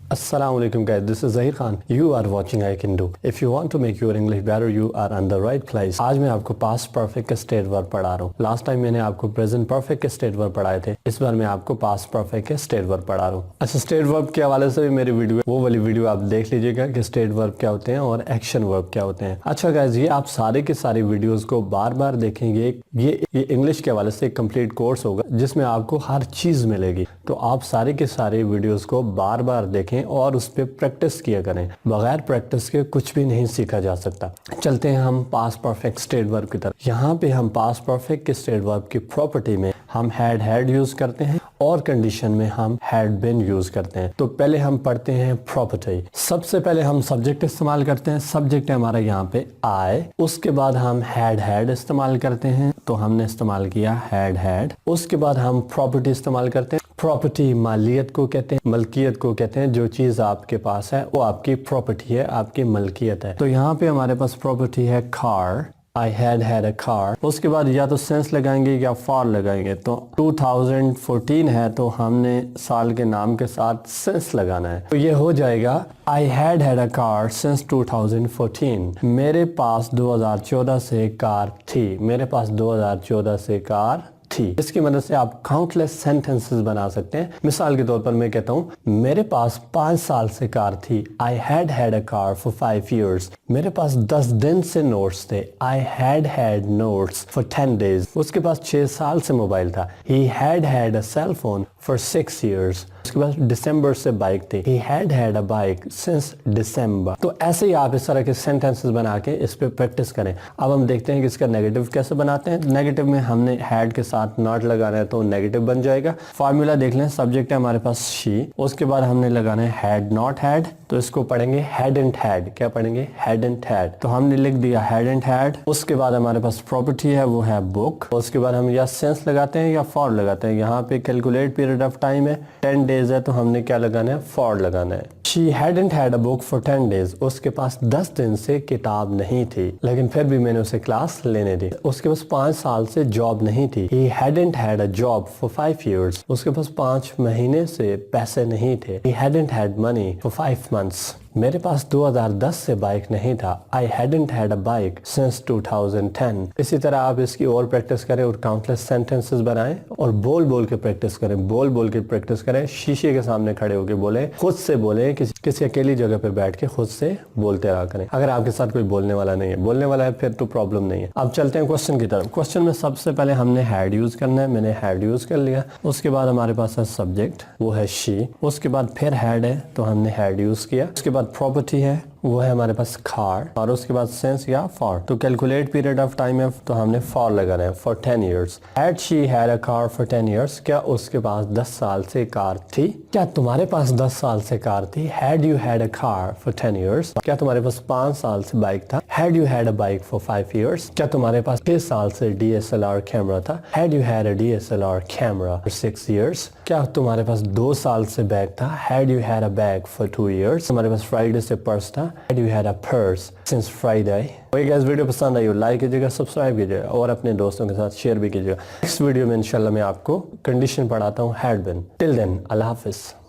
Assalamualaikum guys, this is Zaheer Khan. You are watching I Can Do. If you want to make your English better, you are on the right place. आज मैं आपको past perfect के state verb पढ़ा रहा हूँ. Last time मैंने आपको present perfect के स्टेट वर्ब पढ़ाए थे. इस बार मैं आपको पास्ट परफेक्ट के स्टेट वर्ब पढ़ा रहा हूँ. अच्छा, स्टेट वर्ब के हवाले से भी मेरी वीडियो, वो वाली वीडियो आप देख लीजिएगा कि स्टेट वर्ब क्या होते हैं और एक्शन वर्ब क्या होते हैं. अच्छा गाइज, ये आप सारे के सारे वीडियोज को बार बार देखेंगे. ये इंग्लिश के हवाले से एक कंप्लीट कोर्स होगा जिसमें आपको हर चीज मिलेगी. तो आप सारे के सारे वीडियोज को बार बार देखें और उस पर प्रैक्टिस किया करें. बगैर प्रैक्टिस के कुछ भी नहीं सीखा जा सकता. चलते हैं हम पास्ट परफेक्ट स्टेट वर्ब की तरफ. यहाँ पे हम पास्ट परफेक्ट के स्टेट वर्ब की प्रॉपर्टी में हम हैड यूज करते हैं और कंडीशन में हम हैड बीन यूज करते हैं. तो पहले हम पढ़ते हैं प्रॉपर्टी. सबसे पहले हम सब्जेक्ट इस्तेमाल करते हैं. सब्जेक्ट है हमारा यहाँ पे आई. उसके बाद हम हैड इस्तेमाल करते हैं, तो हमने इस्तेमाल किया हैड. उसके बाद हम प्रॉपर्टी इस्तेमाल करते हैं. प्रॉपर्टी मालियत को कहते हैं, मलकियत को कहते हैं. जो चीज आपके पास है वो आपकी प्रॉपर्टी है, आपकी मलकियत है. तो यहाँ पे हमारे पास प्रॉपर्टी है car. I had a car. उसके बाद या तो सेंस लगाएंगे या फॉर लगाएंगे. तो 2014 है तो हमने साल के नाम के साथ सेंस लगाना है. तो ये हो जाएगा I had a car since 2014. मेरे पास 2014 से कार थी. मेरे पास 2014 से कार थी. इसकी मदद से आप काउंटलेस सेंटेंसेस बना सकते हैं. मिसाल के तौर पर मैं कहता हूँ मेरे पास 5 साल से कार थी. I had a car for 5 years. मेरे पास 10 दिन से नोट्स थे. I had notes for 10 days. उसके पास 6 साल से मोबाइल था. He had a cell phone for 6 years. उसके पास दिसंबर से बाइक थी. He had a bike since December. तो ऐसे ही आप इस तरह के सेंटेंसेस बना के इस पे प्रैक्टिस करें. अब हम देखते हैं कि इसका नेगेटिव कैसे बनाते हैं. नेगेटिव में हमने हैड के साथ नॉट लगाना है तो नेगेटिव बन जाएगा. फॉर्मूला देख लें. सब्जेक्ट है हमारे पास शी. उसके बाद हमने लगाना है हैड नॉट हैड. तो इसको पढ़ेंगे हैड एंड हैड. क्या पढ़ेंगे? Had and had. तो हमने लिख दिया हैड एंड हैड. उसके बाद हमारे पास प्रॉपर्टी है, वो है बुक. उसके बाद हम या सेंस लगाते हैं या फॉर लगाते हैं. यहाँ पे कैलकुलेट पीरियड ऑफ टाइम है 10 डेज है, तो हमने क्या लगाना है? फॉर लगाना है. She hadn't had a book for 10 days. उसके पास 10 दिन से किताब नहीं थी, लेकिन फिर भी मैंने उसे क्लास लेने दी. उसके पास 5 साल से जॉब नहीं थी. He hadn't had a job for 5 years. उसके पास 5 महीने से पैसे नहीं थे. He hadn't had money for 5 months. मेरे पास 2010 से बाइक नहीं था. I hadn't had a bike since 2010. इसी तरह आप इसकी और प्रैक्टिस करें और काउंटलेस सेंटेंसेस बनाएं और बोल बोल के प्रैक्टिस करें. बोल बोल के प्रैक्टिस करें. शीशे के सामने खड़े होकर बोले, खुद से बोले, किसी अकेली जगह पर बैठ के खुद से बोलते रहा करें. अगर आपके साथ कोई बोलने वाला नहीं है, बोलने वाला है, फिर तो प्रॉब्लम नहीं है. अब चलते हैं क्वेश्चन की तरफ. क्वेश्चन में सबसे पहले हमने हैड यूज करना है. मैंने हैड यूज कर लिया. उसके बाद हमारे पास है सब्जेक्ट, वो है शी. उसके बाद फिर हैड है तो हमने हैड यूज किया. उसके बाद प्रॉपर्टी है, वो है हमारे पास कार. और उसके बाद सेंस या फॉर. तो कैलकुलेट पीरियड ऑफ टाइम है तो हमने फॉर लगाना है. For 10 years. Had she had a car for 10 years. क्या उसके पास 10 साल से कार थी? क्या तुम्हारे पास 10 साल से कार थी? Had you had a car for 10 years. क्या तुम्हारे पास 5 साल से बाइक था? Had you had a bike for 5 years. क्या तुम्हारे पास 6 साल से DSLR कैमरा था? Had you had a DSLR camera for 6 years. क्या तुम्हारे पास 2 साल से बैग था? Had you had a bag for 2 years. तुम्हारे पास फ्राइडे से पर्स था? Had you had a purse since Friday? Okay guys, video पसंद आई हो लाइक कीजिएगा, सब्सक्राइब कीजिएगा और अपने दोस्तों के साथ शेयर भी कीजिएगा. नेक्स्ट वीडियो में इंशाल्लाह मैं आपको कंडीशन पढ़ाता हूँ हैड बीन. टिल देन, अल्लाह हाफिज.